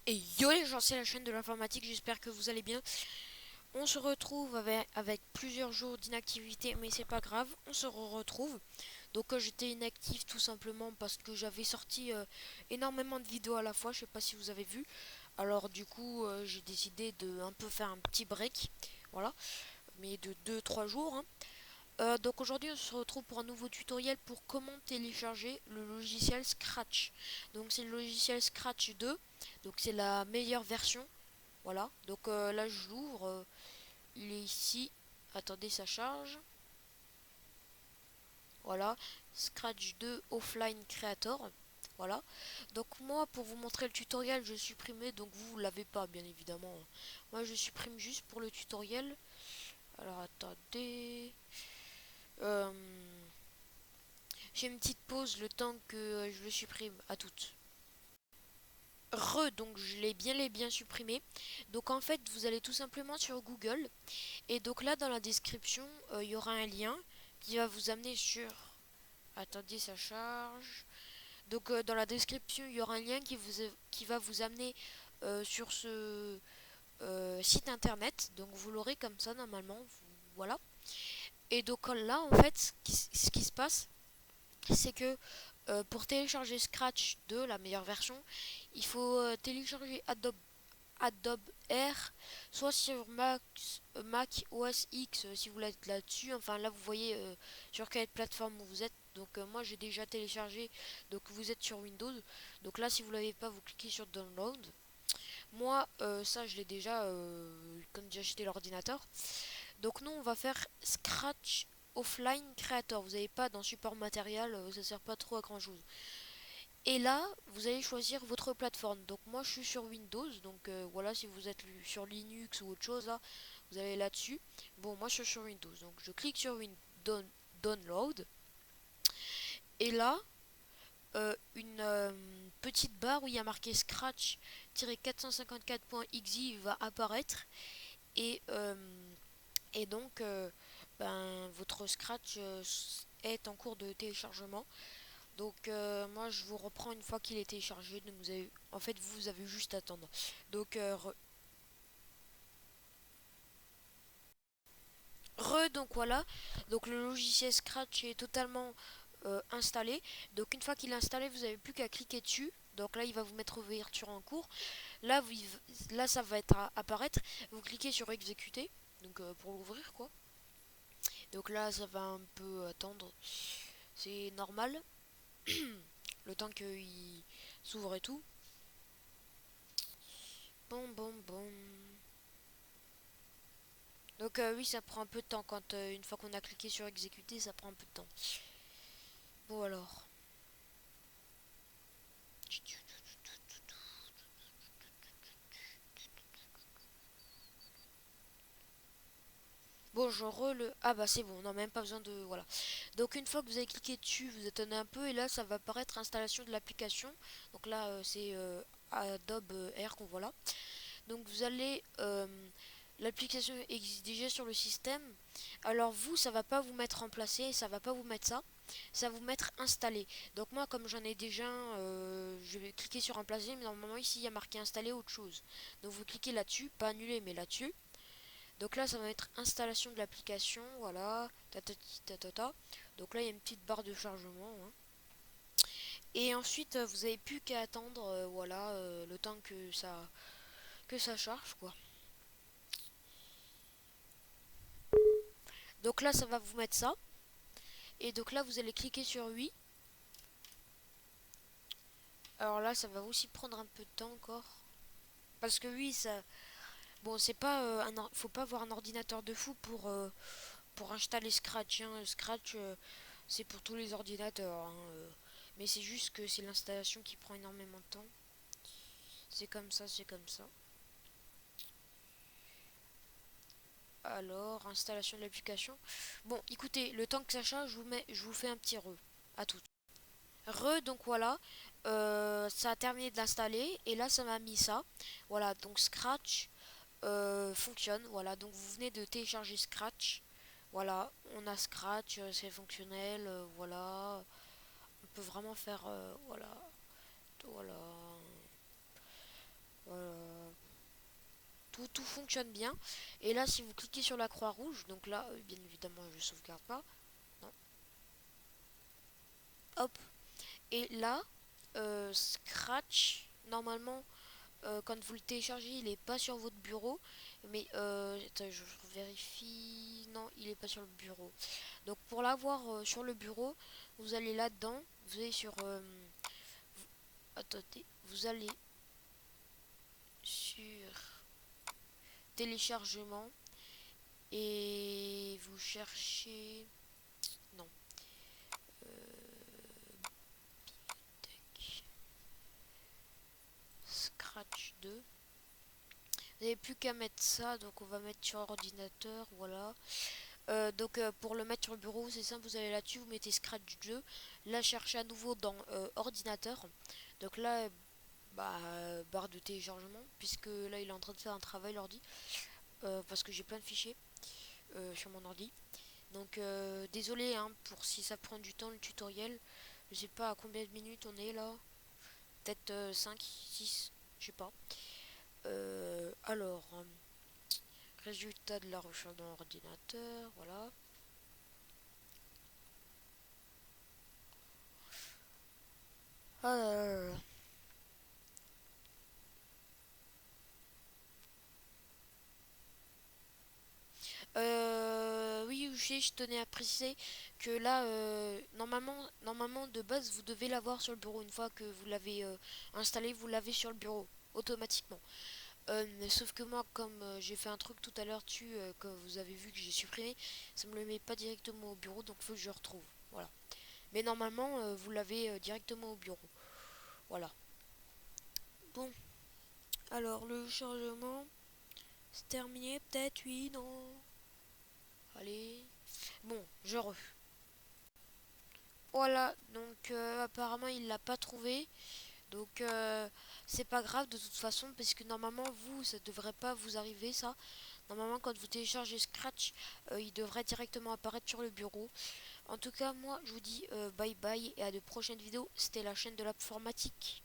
Et yo les gens, c'est la chaîne de l'informatique, j'espère que vous allez bien. On se retrouve avec plusieurs jours d'inactivité, mais c'est pas grave, on se retrouve. Donc j'étais inactif tout simplement parce que j'avais sorti énormément de vidéos à la fois, je sais pas si vous avez vu. Alors du coup j'ai décidé de un peu faire un petit break, voilà, mais de 2 3 jours, hein. Donc aujourd'hui on se retrouve pour un nouveau tutoriel pour comment télécharger le logiciel Scratch. Donc c'est le logiciel Scratch 2, donc c'est la meilleure version. Voilà, donc là je l'ouvre, il est ici. Attendez, ça charge. Voilà, Scratch 2 Offline Creator. Voilà, donc moi pour vous montrer le tutoriel je supprimé, donc vous l'avez pas bien évidemment. Moi je supprime juste pour le tutoriel. Alors attendez. Euh, J'ai une petite pause le temps que je le supprime. À toutes. Donc je l'ai bien supprimé. Donc en fait, vous allez tout simplement sur Google. Et donc là, dans la description, il y aura un lien qui va vous amener sur... Attendez, ça charge. Donc dans la description, il y aura un lien qui va vous amener sur ce site internet. Donc vous l'aurez comme ça normalement. Voilà. Et donc là, en fait, ce qui se passe, c'est que pour télécharger Scratch 2, la meilleure version, il faut télécharger Adobe R, soit sur Mac OS X si vous l'êtes là-dessus. Enfin là vous voyez sur quelle plateforme vous êtes. Donc moi j'ai déjà téléchargé, donc vous êtes sur Windows. Donc là si vous l'avez pas, vous cliquez sur Download. Moi ça je l'ai déjà quand j'ai acheté l'ordinateur. Donc nous on va faire Scratch Offline Creator. Vous n'avez pas dans support matériel, ça sert pas trop à grand chose. Et là, vous allez choisir votre plateforme. Donc moi je suis sur Windows, donc voilà, si vous êtes sur Linux ou autre chose là, vous allez là-dessus. Bon, moi je suis sur Windows, donc je clique sur Download. Et là, une petite barre où il y a marqué Scratch-454.exe va apparaître. Et, et donc, votre Scratch est en cours de téléchargement. Donc moi je vous reprends une fois qu'il est téléchargé. Donc en fait vous avez juste à attendre. Donc donc voilà. Donc le logiciel Scratch est totalement installé. Donc une fois qu'il est installé, vous n'avez plus qu'à cliquer dessus. Donc là il va vous mettre ouverture en cours. Là là ça va être apparaître. Vous cliquez sur exécuter. Donc pour l'ouvrir quoi. Donc là ça va un peu attendre. C'est normal. Le temps qu'il s'ouvre et tout. Bon bon bon. Donc oui, ça prend un peu de temps quand une fois qu'on a cliqué sur exécuter, ça prend un peu de temps. Bon alors. Bon, je le... Ah bah c'est bon, on n'a même pas besoin de... Voilà. Donc une fois que vous avez cliqué dessus, vous attendez un peu et là, ça va apparaître installation de l'application. Donc là, c'est Adobe R qu'on voit là. Donc vous allez... l'application existe déjà sur le système. Alors vous, ça va pas vous mettre remplacé, ça va pas vous mettre ça. Ça va vous mettre installé. Donc moi, comme j'en ai déjà, je vais cliquer sur remplacer, mais normalement ici, il y a marqué installer autre chose. Donc vous cliquez là-dessus, pas annuler, mais là-dessus. Donc là, ça va être installation de l'application, voilà, tatati tatata. Donc là, il y a une petite barre de chargement, hein. Et ensuite, vous avez plus qu'à attendre, voilà, le temps que ça charge, quoi. Donc là, ça va vous mettre ça. Et donc là, vous allez cliquer sur oui. Alors là, ça va aussi prendre un peu de temps encore. Parce que oui, ça... Bon, c'est pas faut pas avoir un ordinateur de fou pour installer Scratch, hein. Scratch, c'est pour tous les ordinateurs, hein. Mais c'est juste que c'est l'installation qui prend énormément de temps. C'est comme ça, c'est comme ça. Alors, installation de l'application. Bon, écoutez, le temps que ça charge, je vous fais un petit à tout. Donc voilà, ça a terminé de l'installer et là ça m'a mis ça. Voilà, donc Scratch fonctionne. Voilà, donc vous venez de télécharger Scratch. Voilà, on a Scratch, c'est fonctionnel. Voilà, on peut vraiment faire. Voilà, voilà, tout fonctionne bien. Et là, si vous cliquez sur la croix rouge, donc là, bien évidemment, je sauvegarde pas. Non. Hop. Et là, Scratch, normalement, quand vous le téléchargez, il est pas sur votre bureau. Mais attends, je vérifie. Non, il est pas sur le bureau. Donc pour l'avoir sur le bureau, vous allez là-dedans. Vous allez sur... attendez, vous allez sur téléchargement. Et vous cherchez... Non. Tac. Scratch 2. Vous n'avez plus qu'à mettre ça, donc on va mettre sur ordinateur, voilà. Donc pour le mettre sur le bureau, c'est simple, vous allez là-dessus, vous mettez Scratch 2. Là, cherchez à nouveau dans ordinateur. Donc là, barre de téléchargement, puisque là, il est en train de faire un travail, l'ordi. Parce que j'ai plein de fichiers sur mon ordi. Donc désolé hein, pour si ça prend du temps le tutoriel. Je sais pas à combien de minutes on est là. Peut-être 5, 6, je sais pas. Alors, résultat de la recherche dans l'ordinateur, voilà. Ah là là là. Oui, je tenais à préciser que là, normalement de base, vous devez l'avoir sur le bureau. Une fois que vous l'avez installé, vous l'avez sur le bureau automatiquement. Sauf que moi, comme j'ai fait un truc tout à l'heure dessus, que vous avez vu que j'ai supprimé, ça me le met pas directement au bureau, donc faut que je le retrouve. Voilà. Mais normalement, vous l'avez directement au bureau. Voilà. Bon, alors le chargement, c'est terminé, peut-être, oui, non. Allez. Bon, je refais. Voilà, donc apparemment il l'a pas trouvé. Donc c'est pas grave de toute façon parce que normalement vous ça devrait pas vous arriver ça. Normalement quand vous téléchargez Scratch, il devrait directement apparaître sur le bureau. En tout cas moi je vous dis bye bye et à de prochaines vidéos. C'était la chaîne de l'informatique.